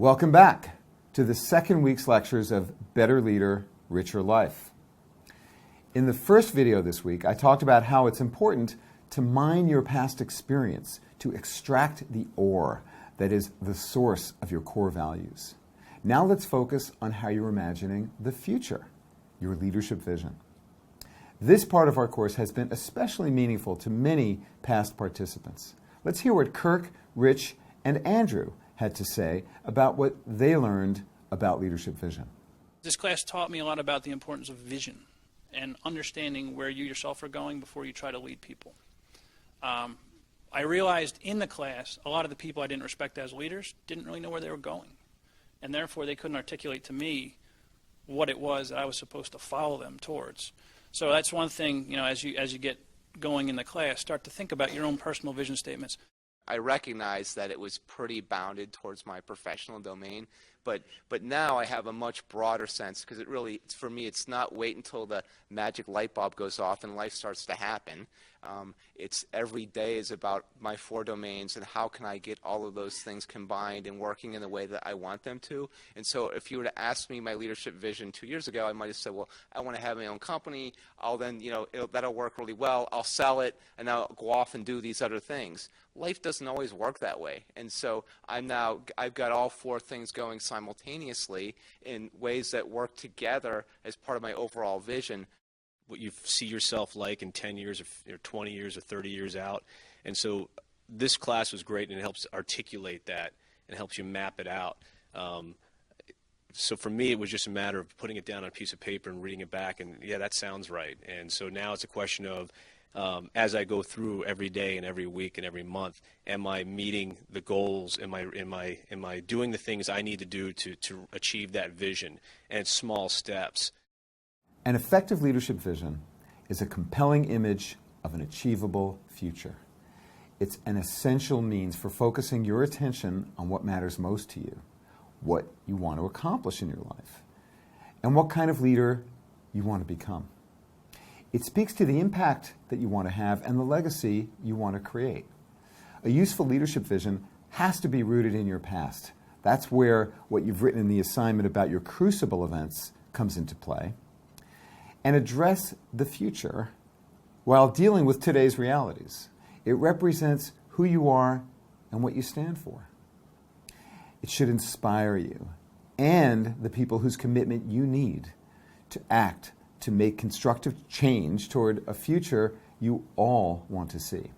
Welcome back to the second week's lectures of Better Leader, Richer Life. In the first video this week, I talked about how it's important to mine your past experience, to extract the ore that is the source of your core values. Now let's focus on how you're imagining the future, your leadership vision. This part of our course has been especially meaningful to many past participants. Let's hear what Kirk, Rich, and Andrew had to say about what they learned about leadership vision. This class taught me a lot about the importance of vision and understanding where you yourself are going before you try to lead people. I realized in the class a lot of the people I didn't respect as leaders didn't really know where they were going, and therefore they couldn't articulate to me what it was that I was supposed to follow them towards. So that's one thing, as you get going in the class, start to think about your own personal vision statements. I recognized that it was pretty bounded towards my professional domain, but now I have a much broader sense, because for me, it's not wait until the magic light bulb goes off and life starts to happen. It's every day is about my four domains and how can I get all of those things combined and working in the way that I want them to. And so if you were to ask me my leadership vision 2 years ago, I might have said, well, I want to have my own company. I'll then, that'll work really well. I'll sell it, and I'll go off and do these other things. Life doesn't always work that way. And so I've got all four things going simultaneously in ways that work together as part of my overall vision. What you see yourself like in 10 years or 20 years or 30 years out. And so this class was great, and it helps articulate that and helps you map it out. So for me, it was just a matter of putting it down on a piece of paper and reading it back, and yeah, that sounds right. And so now it's a question of, as I go through every day and every week and every month, am I meeting the goals? Am I doing the things I need to do to achieve that vision? And small steps. An effective leadership vision is a compelling image of an achievable future. It's an essential means for focusing your attention on what matters most to you, what you want to accomplish in your life, and what kind of leader you want to become. It speaks to the impact that you want to have and the legacy you want to create. A useful leadership vision has to be rooted in your past. That's where what you've written in the assignment about your crucible events comes into play. And address the future while dealing with today's realities. It represents who you are and what you stand for. It should inspire you and the people whose commitment you need to act to make constructive change toward a future you all want to see.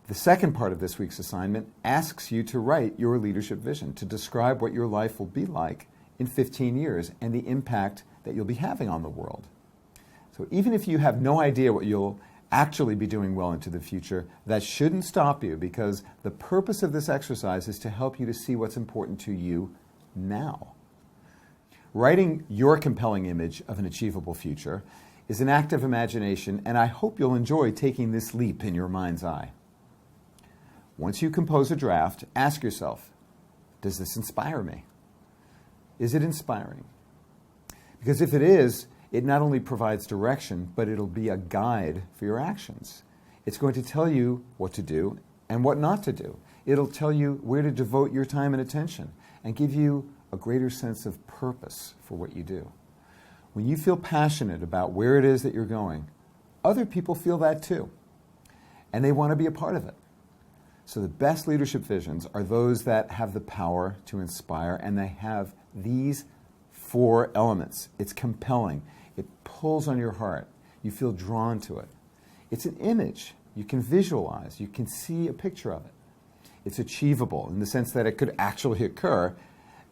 The second part of this week's assignment asks you to write your leadership vision, to describe what your life will be like in 15 years and the impact that you'll be having on the world. So even if you have no idea what you'll actually be doing well into the future, that shouldn't stop you, because the purpose of this exercise is to help you to see what's important to you now. Writing your compelling image of an achievable future is an act of imagination, and I hope you'll enjoy taking this leap in your mind's eye. Once you compose a draft, ask yourself, does this inspire me? Is it inspiring? Because if it is, it not only provides direction, but it'll be a guide for your actions. It's going to tell you what to do and what not to do. It'll tell you where to devote your time and attention and give you a greater sense of purpose for what you do. When you feel passionate about where it is that you're going, other people feel that too, and they want to be a part of it. So the best leadership visions are those that have the power to inspire, and they have these four elements. It's compelling. It pulls on your heart. You feel drawn to it. It's an image. You can visualize. You can see a picture of it. It's achievable in the sense that it could actually occur,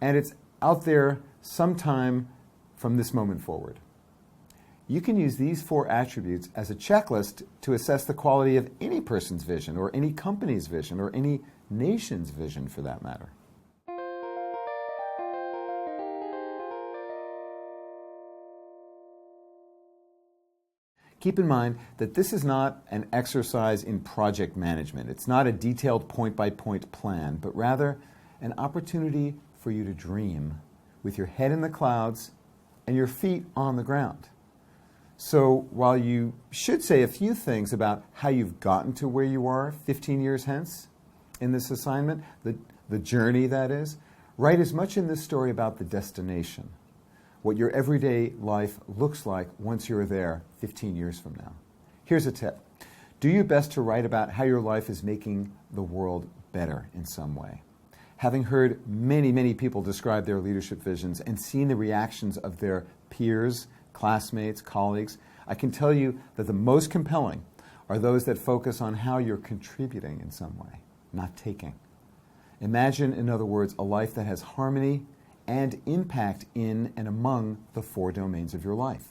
and it's out there sometime from this moment forward. You can use these four attributes as a checklist to assess the quality of any person's vision, or any company's vision, or any nation's vision for that matter. Keep in mind that this is not an exercise in project management. It's not a detailed point-by-point plan, but rather an opportunity for you to dream with your head in the clouds and your feet on the ground. So while you should say a few things about how you've gotten to where you are 15 years hence in this assignment, the journey that is, Write as much in this story about the destination, what your everyday life looks like once you're there 15 years from now. Here's a tip. Do your best to write about how your life is making the world better in some way. Having heard many, many people describe their leadership visions and seen the reactions of their peers, classmates, colleagues, I can tell you that the most compelling are those that focus on how you're contributing in some way, not taking. Imagine, in other words, a life that has harmony and impact in and among the 4 domains of your life.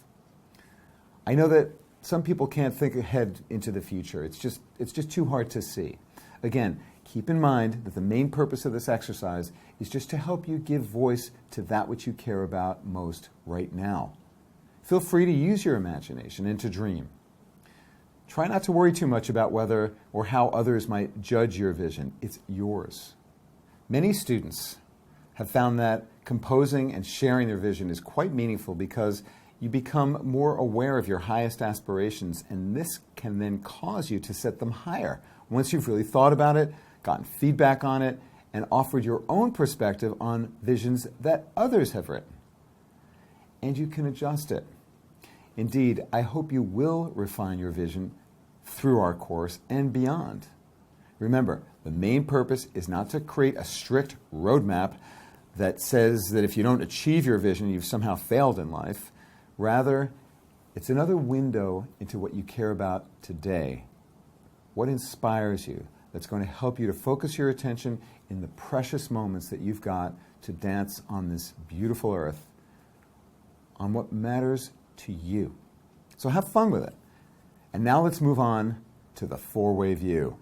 I know that some people can't think ahead into the future. It's just too hard to see. Again, keep in mind that the main purpose of this exercise is just to help you give voice to that which you care about most right now. Feel free to use your imagination and to dream. Try not to worry too much about whether or how others might judge your vision. It's yours. Many students have found that composing and sharing their vision is quite meaningful because you become more aware of your highest aspirations, and this can then cause you to set them higher once you've really thought about it, gotten feedback on it, and offered your own perspective on visions that others have written. And you can adjust it. Indeed, I hope you will refine your vision through our course and beyond. Remember, the main purpose is not to create a strict roadmap that says that if you don't achieve your vision, you've somehow failed in life. Rather, it's another window into what you care about today, what inspires you, that's going to help you to focus your attention in the precious moments that you've got to dance on this beautiful earth, on what matters to you. So have fun with it. And now let's move on to the 4-way view.